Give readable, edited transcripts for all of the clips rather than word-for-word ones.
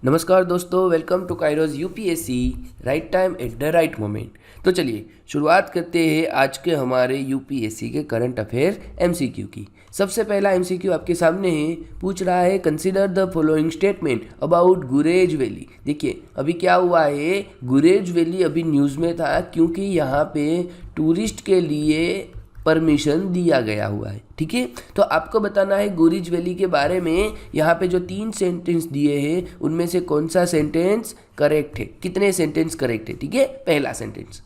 नमस्कार दोस्तों, welcome to Kairos UPSC right time at the right moment. तो चलिए शुरुआत करते हैं आज के हमारे यूपीएससी के करंट अफेयर एमसीक्यू की। सबसे पहला एमसीक्यू आपके सामने है, पूछ रहा है consider the following statement about Gurez valley. देखिए अभी क्या हुआ है, गुरेज वैली अभी न्यूज़ में था क्योंकि यहाँ पे टूरिस्ट के लिए परमिशन दिया गया हुआ है। ठीक है, तो आपको बताना है गुरेज वैली के बारे में। यहाँ पे जो 3 सेंटेंस दिए हैं उनमें से कौन सा सेंटेंस करेक्ट है, कितने सेंटेंस करेक्ट है। ठीक है, पहला sentence,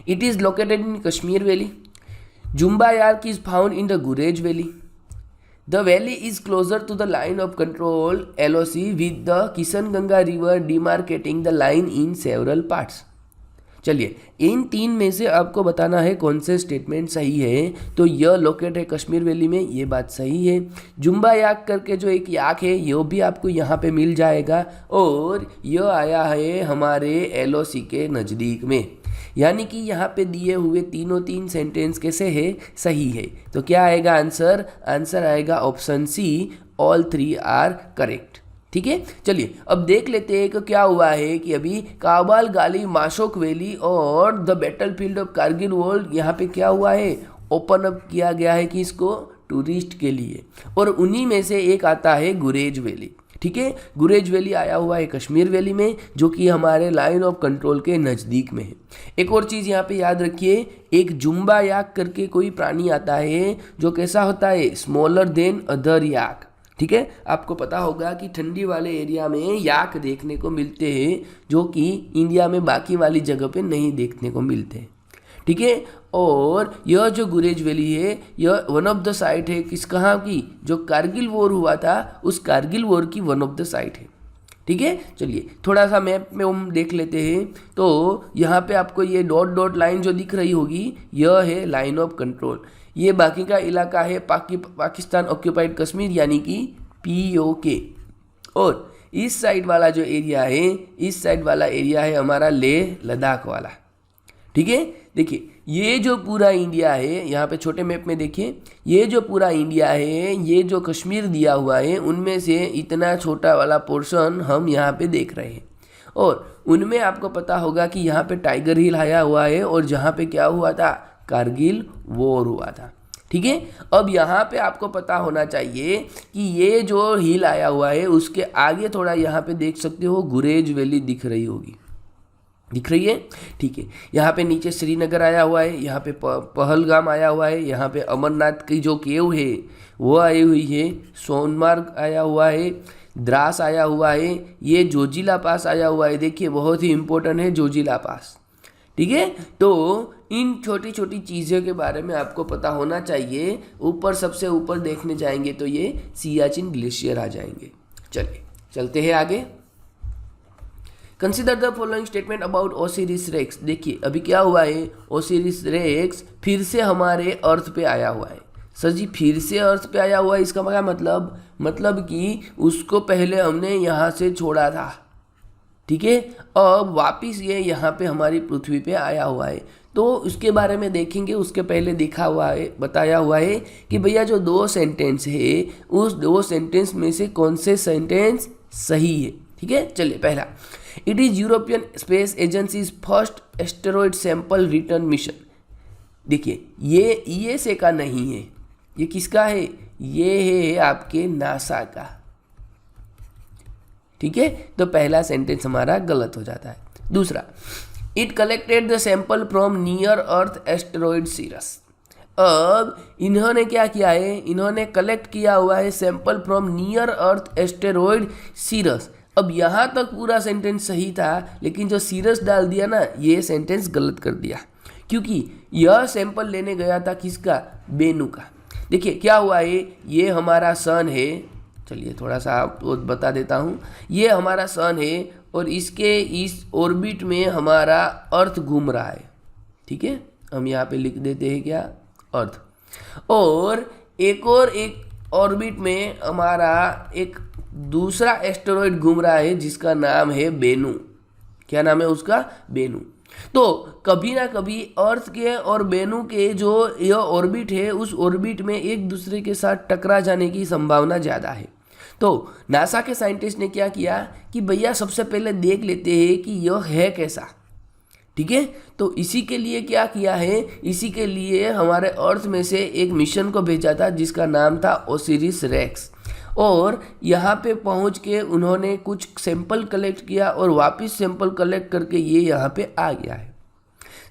it is located in Kashmir valley. जुम्बा यार्क is found in the Gurez valley. The valley is closer to the line of control LOC with the Kishanganga river demarcating the line in several parts. चलिए in 3 में से आपको बताना है कौन से स्टेटमेंट सही है। तो यह लोकेट है कश्मीर वैली में, ये बात सही है। जुम्बा याक करके जो एक याक है यह भी आपको यहाँ पे मिल जाएगा, और यह आया है हमारे एलओसी के नज़दीक में। यानी कि यहाँ पे दिए हुए तीनों 3 सेंटेंस कैसे है, सही है। तो क्या आएगा आंसर, आंसर आएगा option C, all 3 are correct. ठीक है, चलिए अब देख लेते हैं कि क्या हुआ है कि अभी काबाल गाली माशोक वैली और the battlefield of Kargil world यहाँ पे क्या हुआ है, ओपन अप किया गया है कि इसको टूरिस्ट के लिए, और उन्हीं में से एक आता है गुरेज वैली। ठीक है, गुरेज वैली आया हुआ है कश्मीर वैली में, जो कि हमारे लाइन ऑफ कंट्रोल के नज़दीक में है। एक और चीज़ यहाँ पे याद रखिए, एक जुम्बा याक करके कोई प्राणी आता है जो कैसा होता है, स्मॉलर देन अदर याक। ठीक है, आपको पता होगा कि ठंडी वाले एरिया में याक देखने को मिलते हैं जो कि इंडिया में बाकी वाली जगह पे नहीं देखने को मिलते हैं। ठीक है, और यह जो गुरेज वैली है यह वन ऑफ द साइट है किस, कहाँ की, जो कारगिल वॉर हुआ था उस कारगिल वॉर की वन ऑफ द साइट है। ठीक है, चलिए थोड़ा सा मैप में हम देख लेते हैं। तो यहाँ पे आपको ये डॉट डॉट लाइन जो दिख रही होगी यह है लाइन ऑफ कंट्रोल। ये बाकी का इलाका है पाकिस्तान ऑक्यूपाइड कश्मीर यानी कि POK, और इस साइड वाला जो एरिया है, इस साइड वाला एरिया है हमारा लेह लद्दाख वाला। ठीक है, देखिए ये जो पूरा इंडिया है, यहाँ पे छोटे मैप में देखिए, ये जो पूरा इंडिया है, ये जो कश्मीर दिया हुआ है, उनमें से इतना छोटा वाला पोर्शन हम यहाँ पे देख रहे हैं। और उनमें आपको पता होगा कि यहाँ पे टाइगर हिल आया हुआ है, और जहाँ पे क्या हुआ था, कारगिल वॉर हुआ था। ठीक है, अब यहाँ पे आपको पता होना चाहिए कि ये जो हिल आया हुआ है उसके आगे थोड़ा यहाँ पे देख सकते हो गुरेज वैली दिख रही होगी, दिख रही है। ठीक है, यहाँ पे नीचे श्रीनगर आया हुआ है, यहाँ पे पहलगाम आया हुआ है, यहाँ पे अमरनाथ की जो केव है वो आई हुई है, सोनमार्ग आया हुआ है, द्रास आया हुआ है, ये जोजिला पास आया हुआ है। देखिए बहुत ही इंपॉर्टेंट है जोजिला पास। ठीक है, तो इन छोटी छोटी चीज़ों के बारे में आपको पता होना चाहिए। ऊपर सबसे ऊपर देखने जाएंगे तो ये सियाचिन ग्लेशियर आ जाएंगे। चलिए चलते हैं आगे। Consider the following statement about Osiris Rex. देखिए अभी क्या हुआ है, ओसिरिस रेक्स फिर से हमारे अर्थ पे आया हुआ है। सर जी फिर से अर्थ पे आया हुआ है, इसका क्या मतलब कि उसको पहले हमने यहाँ से छोड़ा था। ठीक है, अब वापिस ये यहाँ पे हमारी पृथ्वी पे आया हुआ है। तो उसके बारे में देखेंगे, उसके पहले देखा हुआ है, बताया हुआ है कि भैया जो 2 सेंटेंस है उस 2 सेंटेंस में से कौन से सेंटेंस सही है। ठीक है, चलिए पहला, it is European space agencies first asteroid sample return mission. देखिए ये से का नहीं है, ये किसका है, ये है आपके नासा का। ठीक है, तो पहला सेंटेंस हमारा गलत हो जाता है। दूसरा, it collected the sample from near earth asteroid Ceres. अब इन्होंने क्या किया है, इन्होंने कलेक्ट किया हुआ है sample from near earth asteroid Ceres. अब यहाँ तक पूरा सेंटेंस सही था, लेकिन जो सीरस डाल दिया ना, ये सेंटेंस गलत कर दिया, क्योंकि यह सैंपल लेने गया था किसका, बेनू का। देखिए क्या हुआ है, ये हमारा सन है, चलिए थोड़ा सा आपको बता देता हूँ, ये हमारा सन है और इसके इस ऑर्बिट में हमारा अर्थ घूम रहा है। ठीक है, हम यहाँ पे लिख देते हैं क्या, अर्थ, और एक ऑर्बिट में हमारा एक दूसरा एस्टेरॉयड घूम रहा है जिसका नाम है बेनू। क्या नाम है उसका, बेनू। तो कभी ना कभी अर्थ के और बेनू के जो यह ऑर्बिट है उस ऑर्बिट में एक दूसरे के साथ टकरा जाने की संभावना ज़्यादा है। तो नासा के साइंटिस्ट ने क्या किया कि भैया सबसे पहले देख लेते हैं कि यह है कैसा, ठीक है। तो इसी के लिए क्या किया है, इसी के लिए हमारे अर्थ में से एक मिशन को भेजा था जिसका नाम था ओसिरिस रेक्स, और यहाँ पे पहुँच के उन्होंने कुछ सैंपल कलेक्ट किया और वापस सैंपल कलेक्ट करके ये यहाँ पे आ गया है।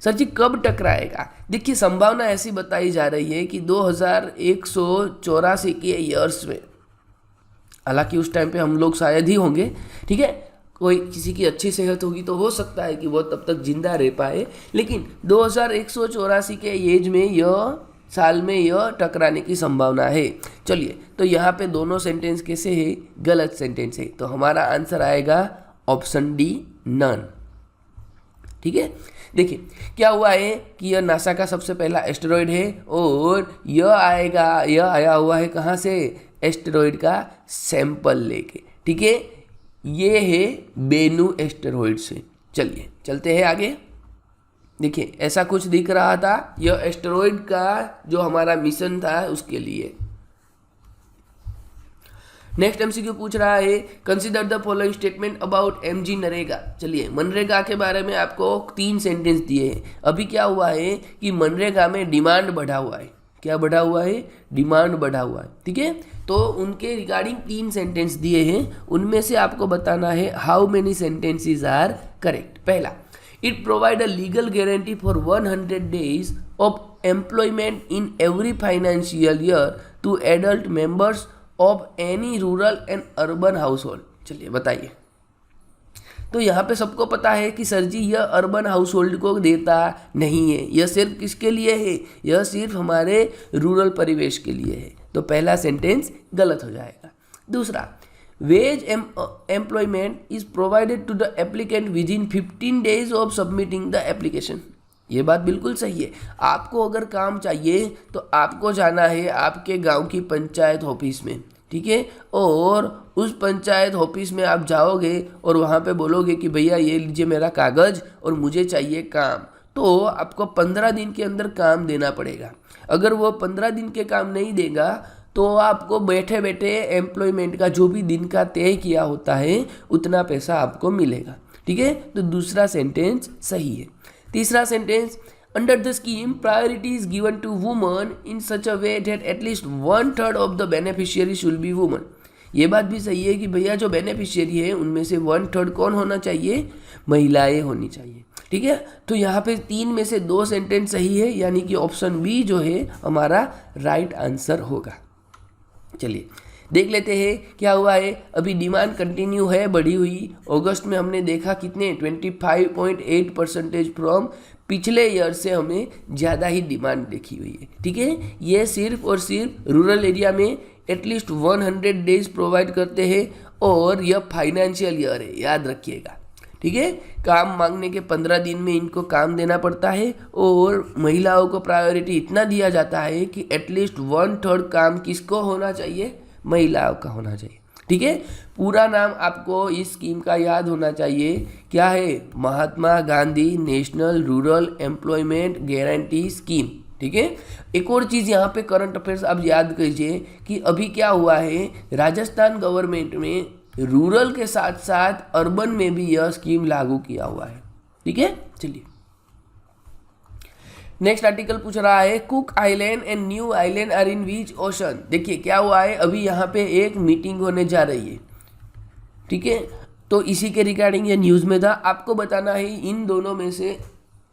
सर जी कब टकराएगा? देखिए संभावना ऐसी बताई जा रही है कि 2184 के ईयर्स में, हालांकि उस टाइम पे हम लोग शायद ही होंगे, ठीक है, कोई किसी की अच्छी सेहत होगी तो हो सकता है कि वो तब तक जिंदा रह पाए, लेकिन 2184 के एज में यह साल में यह टकराने की संभावना है। चलिए तो यहाँ पे दोनों सेंटेंस कैसे है, गलत सेंटेंस है, तो हमारा आंसर आएगा ऑप्शन डी नन, ठीक है। देखिए क्या हुआ है कि यह नासा का सबसे पहला एस्टेरॉयड है और यह आया हुआ है कहाँ से, एस्टेरॉयड का सैंपल लेके, ठीक है। ये है बेनू एस्टेरॉयड से। चलिए चलते हैं आगे। देखिए ऐसा कुछ दिख रहा था, यह एस्टेरॉयड का जो हमारा मिशन था उसके लिए। नेक्स्ट एमसीक्यू पूछ रहा है consider the following statement about MG NREGA. चलिए मनरेगा के बारे में आपको 3 सेंटेंस दिए हैं। अभी क्या हुआ है कि मनरेगा में डिमांड बढ़ा हुआ है। क्या बढ़ा हुआ है? डिमांड बढ़ा हुआ है, ठीक है। तो उनके रिगार्डिंग 3 सेंटेंस दिए हैं, उनमें से आपको बताना है how many sentences are correct. पहला, it provide a legal guarantee for 100 days of employment in every financial year to adult members of any rural and urban household. चलिए बताइए। तो यहाँ पे सबको पता है कि सर जी यह अर्बन हाउस होल्ड को देता नहीं है, यह सिर्फ किसके लिए है, यह सिर्फ हमारे रूरल परिवेश के लिए है। तो पहला सेंटेंस गलत हो जाएगा। दूसरा, wage employment is provided to the applicant within 15 days of submitting the application. ये बात बिल्कुल सही है। आपको अगर काम चाहिए तो आपको जाना है आपके गांव की पंचायत ऑफिस में, ठीक है, और उस पंचायत ऑफिस में आप जाओगे और वहाँ पे बोलोगे कि भैया ये लीजिए मेरा कागज़ और मुझे चाहिए काम, तो आपको 15 दिन के अंदर काम देना पड़ेगा। अगर वो 15 दिन के काम नहीं देगा तो आपको बैठे बैठे एम्प्लॉयमेंट का जो भी दिन का तय किया होता है उतना पैसा आपको मिलेगा, ठीक है। तो दूसरा सेंटेंस सही है। तीसरा sentence, under the scheme priority is given to woman in such a way that at least 1/3 of the beneficiary should be woman. ये बात भी सही है कि भैया जो बेनिफिशियरी है उनमें से 1/3 कौन होना चाहिए, महिलाएं होनी चाहिए, ठीक है। तो यहाँ पे 3 में से 2 सेंटेंस सही है, यानी कि ऑप्शन बी जो है हमारा राइट आंसर होगा। चलिए देख लेते हैं क्या हुआ है। अभी डिमांड कंटिन्यू है बढ़ी हुई। अगस्त में हमने देखा कितने 25.8% फ्रॉम पिछले ईयर से हमें ज़्यादा ही डिमांड देखी हुई है, ठीक है। ये सिर्फ और सिर्फ रूरल एरिया में एटलीस्ट 100 days प्रोवाइड करते हैं और यह फाइनेंशियल ईयर है, याद रखिएगा, ठीक है। काम मांगने के 15 दिन में इनको काम देना पड़ता है और महिलाओं को प्रायोरिटी इतना दिया जाता है कि एटलीस्ट 1/3 काम किसको होना चाहिए, महिलाओं का होना चाहिए, ठीक है। पूरा नाम आपको इस स्कीम का याद होना चाहिए, क्या है, Mahatma Gandhi national rural employment guarantee scheme, ठीक है। एक और चीज़ यहाँ पे करंट अफेयर्स आप याद कीजिए कि अभी क्या हुआ है, राजस्थान गवर्नमेंट में रूरल के साथ साथ अर्बन में भी यह स्कीम लागू किया हुआ है, ठीक है। चलिए नेक्स्ट आर्टिकल पूछ रहा है Cook Island and New Island are in which ocean. देखिए क्या हुआ है, अभी यहाँ पे एक मीटिंग होने जा रही है, ठीक है। तो इसी के रिगार्डिंग ये न्यूज़ में था। आपको बताना है इन दोनों में से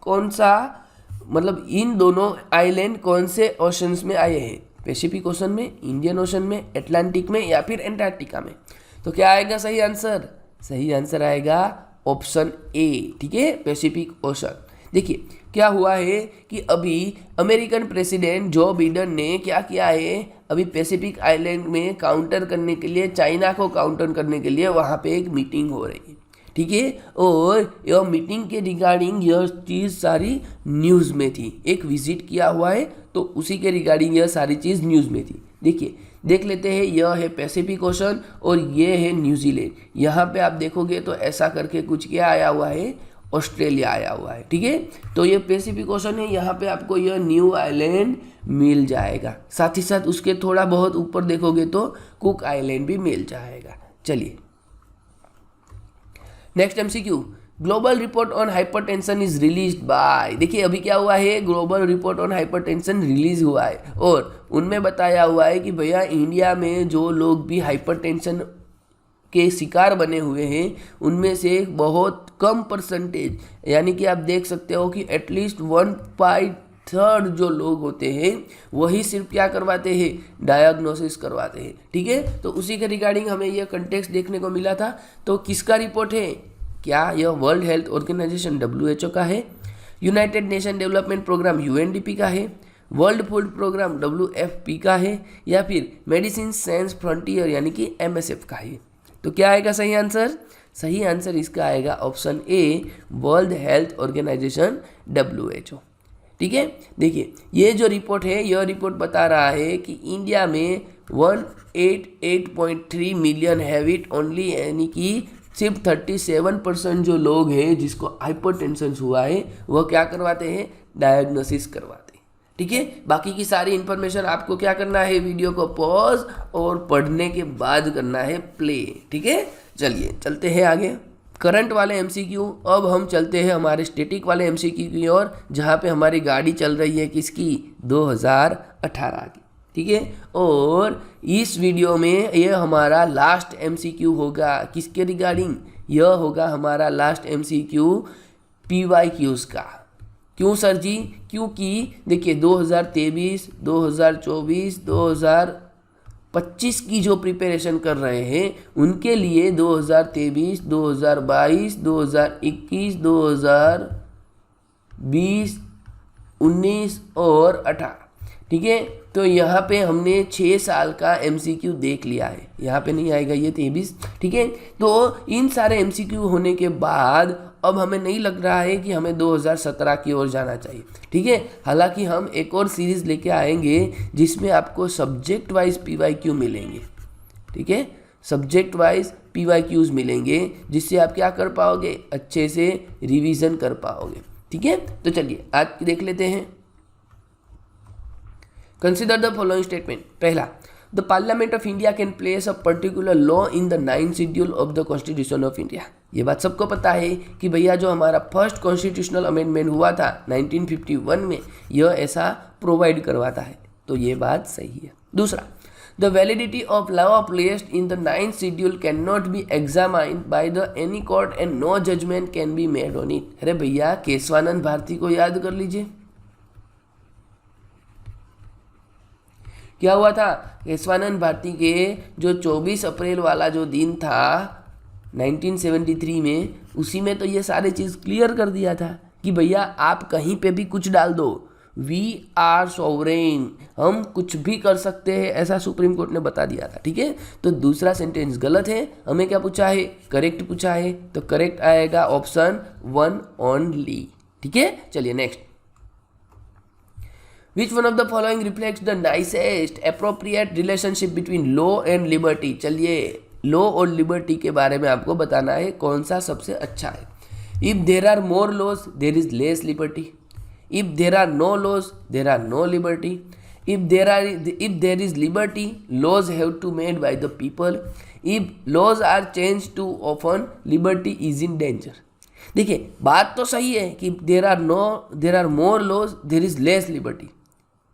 कौन सा, मतलब इन दोनों आइलैंड कौन से ओशंस में आए हैं, पैसिफिक ओशन में, इंडियन ओशन में, अटलांटिक में या फिर एंटार्क्टिका में। तो क्या आएगा सही आंसर? सही आंसर आएगा ऑप्शन ए, ठीक है, पैसिफिक ओशन। देखिए क्या हुआ है कि अभी अमेरिकन प्रेसिडेंट जो बाइडेन ने क्या किया है, अभी पैसिफिक आइलैंड में काउंटर करने के लिए, चाइना को काउंटर करने के लिए वहाँ पे एक मीटिंग हो रही है, ठीक है। और यह मीटिंग के रिगार्डिंग यह चीज़ सारी न्यूज़ में थी, एक विजिट किया हुआ है तो उसी के रिगार्डिंग यह सारी चीज़ न्यूज़ में थी। देखिए देख लेते हैं, यह है पैसिफिक ओशन और ये है न्यूजीलैंड। यहाँ पे आप देखोगे तो ऐसा करके कुछ क्या आया हुआ है, ऑस्ट्रेलिया आया हुआ है। ठीक है, तो ये पैसिफिक ओशन है, यहाँ पे आपको यह न्यू आइलैंड मिल जाएगा। साथ ही साथ उसके थोड़ा बहुत ऊपर देखोगे तो कुक आइलैंड भी मिल जाएगा। चलिए next MCQ, global report on hypertension is released by. देखिए अभी क्या हुआ है, global report on hypertension release हुआ है और उनमें बताया हुआ है कि भैया इंडिया में जो लोग भी हाइपरटेंशन के शिकार बने हुए हैं उनमें से बहुत कम परसेंटेज, यानी कि आप देख सकते हो कि एटलीस्ट 1/3 जो लोग होते हैं वही सिर्फ क्या करवाते हैं, डायग्नोसिस करवाते हैं। ठीक है, तो उसी के रिगार्डिंग हमें यह कंटेक्स्ट देखने को मिला था। तो किसका रिपोर्ट है, क्या यह वर्ल्ड हेल्थ ऑर्गेनाइजेशन WHO का है, United Nation Development Program UNDP का है, वर्ल्ड फूड प्रोग्राम WFP का है, या फिर मेडिसिन साइंस फ्रंटियर यानी कि MSF का है। तो क्या आएगा सही आंसर, सही आंसर इसका आएगा option A, World Health Organization WHO। ठीक है, देखिए ये जो रिपोर्ट है, यह रिपोर्ट बता रहा है कि इंडिया में 188.3 मिलियन हैव इट ओनली, यानी कि सिर्फ 37% जो लोग हैं जिसको हाइपरटेंशन हुआ है वह क्या करवाते हैं, डायग्नोसिस करवाते हैं। ठीक है, बाकी की सारी इन्फॉर्मेशन आपको क्या करना है, वीडियो को पॉज और पढ़ने के बाद करना है प्ले। ठीक है, चलिए चलते हैं आगे करंट वाले MCQ। अब हम चलते हैं हमारे स्टैटिक वाले MCQ की ओर, जहाँ पे हमारी गाड़ी चल रही है किसकी, 2018 की। ठीक है, और इस वीडियो में यह हमारा लास्ट MCQ होगा, किसके रिगार्डिंग, यह होगा हमारा लास्ट MCQ PYQs का। क्यों सर जी, क्योंकि देखिए 2023, 2024, 2025 की जो प्रिपरेशन कर रहे हैं उनके लिए 2023, 2022, 2021, 2020, 19 और 18। ठीक है, तो यहाँ पे हमने 6 साल का MCQ देख लिया है, यहाँ पे नहीं आएगा ये 23। ठीक है, तो इन सारे MCQ होने के बाद अब हमें नहीं लग रहा है कि हमें 2017 की ओर जाना चाहिए। ठीक है, हालांकि हम एक और सीरीज़ लेके आएंगे जिसमें आपको सब्जेक्ट वाइज PYQ मिलेंगे। ठीक है, सब्जेक्ट वाइज PYQs मिलेंगे जिससे आप क्या कर पाओगे, अच्छे से रिवीजन कर पाओगे। ठीक है, तो चलिए आज देख लेते हैं। Consider the following statement. पहला, the parliament of India can place a particular law in the 9th schedule of the constitution of India. ये बात सबको पता है कि भैया जो हमारा फर्स्ट कॉन्स्टिट्यूशनल अमेंडमेंट हुआ था 1951 में, यह ऐसा प्रोवाइड करवाता है, तो ये बात सही है। दूसरा, the validity of law placed in the 9th schedule can not be examined by the any court and no judgment can be made on it. अरे भैया केशवानंद भारती को याद कर लीजिए, क्या हुआ था, केशवानंद भारती के जो 24 अप्रैल वाला जो दिन था 1973 में, उसी में तो ये सारे चीज़ क्लियर कर दिया था कि भैया आप कहीं पे भी कुछ डाल दो, वी आर सॉवरेन, हम कुछ भी कर सकते हैं, ऐसा सुप्रीम कोर्ट ने बता दिया था। ठीक है, तो दूसरा सेंटेंस गलत है, हमें क्या पूछा है, करेक्ट पूछा है, तो करेक्ट आएगा ऑप्शन 1 ओनली। ठीक है, चलिए next. Which one of the following reflects the nicest appropriate relationship between law and liberty? चलिए लॉ और लिबर्टी के बारे में आपको बताना है कौन सा सबसे अच्छा है। If there are more laws, there is less liberty. If there are no laws, there are no liberty. If there is liberty, laws have to made by the people. If laws are changed too often, liberty is in danger. देखिए बात तो सही है कि there are more laws, there is less liberty.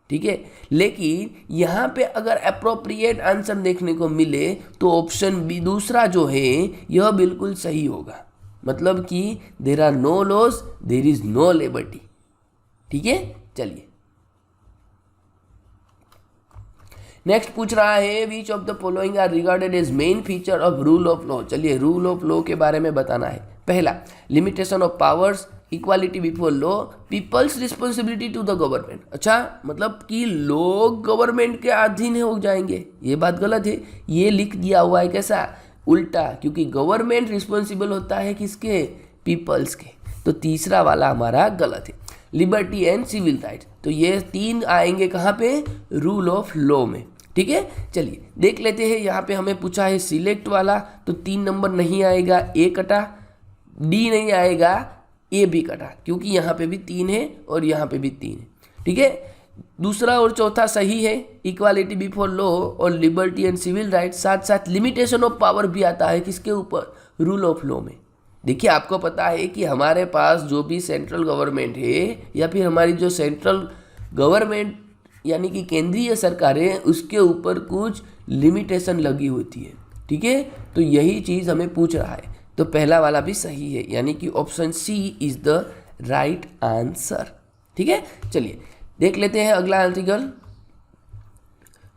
ठीक है, लेकिन यहाँ पे अगर अप्रोप्रिएट आंसर देखने को मिले तो ऑप्शन बी दूसरा जो है यह बिल्कुल सही होगा, मतलब कि there are no laws, there is no liberty. ठीक है, चलिए नेक्स्ट पूछ रहा है, which of the following are regarded as main feature of rule of law. चलिए रूल ऑफ लॉ के बारे में बताना है। पहला, limitation of powers, equality before law, people's responsibility to the government. अच्छा, मतलब कि लोग गवर्नमेंट के अधीन हो जाएंगे, ये बात गलत है, ये लिख दिया हुआ है कैसा, उल्टा, क्योंकि गवर्नमेंट रिस्पॉन्सिबल होता है किसके, पीपल्स के। तो तीसरा वाला हमारा गलत है। लिबर्टी एंड सिविल राइट्स, तो ये 3 आएंगे कहाँ पे, रूल ऑफ लॉ में। ठीक है, चलिए देख लेते हैं। यहाँ पे हमें पूछा है सिलेक्ट वाला, तो 3 नंबर नहीं आएगा, ए कटा, डी नहीं आएगा, ए भी कटा, क्योंकि यहाँ पे भी 3 है और यहाँ पे भी 3 है, ठीक है। दूसरा और चौथा सही है, इक्वालिटी बिफोर लॉ और लिबर्टी एंड सिविल राइट। साथ साथ लिमिटेशन ऑफ पावर भी आता है किसके ऊपर, रूल ऑफ लॉ में। देखिए आपको पता है कि हमारे पास जो भी सेंट्रल गवर्नमेंट है या फिर हमारी जो सेंट्रल गवर्नमेंट यानी कि केंद्रीय सरकार है, उसके ऊपर कुछ लिमिटेशन लगी होती है, ठीक है। तो यही चीज़ हमें पूछ रहा है, तो पहला वाला भी सही है, यानी कि option C is the right answer, ठीक है। चलिए देख लेते हैं अगला article.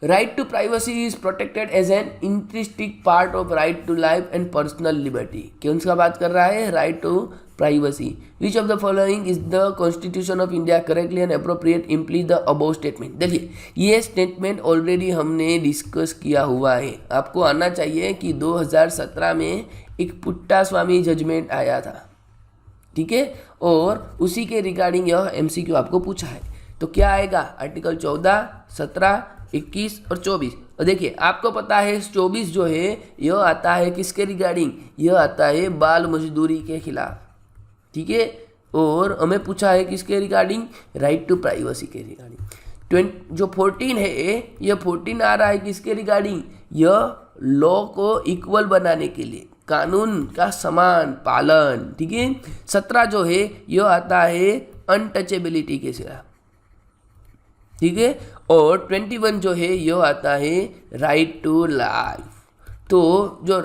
Right to privacy is protected as an intrinsic part of right to life and personal liberty. कौन सा बात कर रहा है, right to privacy. Which of the following is the constitution of India correctly and appropriate implies the above statement. देखिए ये statement already हमने discuss किया हुआ है। आपको आना चाहिए कि 2017 में एक पुट्टा स्वामी जजमेंट आया था, ठीक है, और उसी के रिगार्डिंग यह एमसीक्यू आपको पूछा है। तो क्या आएगा, आर्टिकल 14, 17, 21 और 24। और देखिए आपको पता है 24 जो है यह आता है किसके रिगार्डिंग, यह आता है बाल मजदूरी के खिलाफ, ठीक है। और हमें पूछा है किसके रिगार्डिंग, राइट टू प्राइवेसी के रिगार्डिंग। जो 14 है यह 14 आ रहा है किसके रिगार्डिंग, यह लॉ को इक्वल बनाने के लिए, कानून का समान पालन, ठीक है। 17 जो है यह आता है अनटचेबिलिटी के खिलाफ, ठीक है। और 21 जो है यह आता है राइट टू लाइफ। तो जो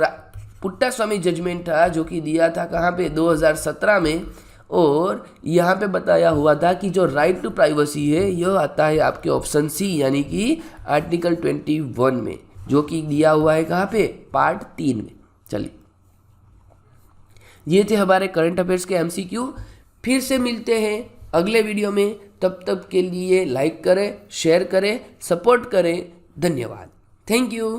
पुट्टा स्वामी जजमेंट था जो कि दिया था कहाँ पे, 2017 में, और यहाँ पे बताया हुआ था कि जो राइट टू प्राइवेसी है यह आता है आपके ऑप्शन सी यानी कि आर्टिकल 21 में, जो कि दिया हुआ है कहाँ पे, पार्ट 3 में। चलिए ये थे हमारे करंट अफेयर्स के एमसीक्यू। फिर से मिलते हैं अगले वीडियो में, तब तक के लिए लाइक करें, शेयर करें, सपोर्ट करें। धन्यवाद, थैंक यू।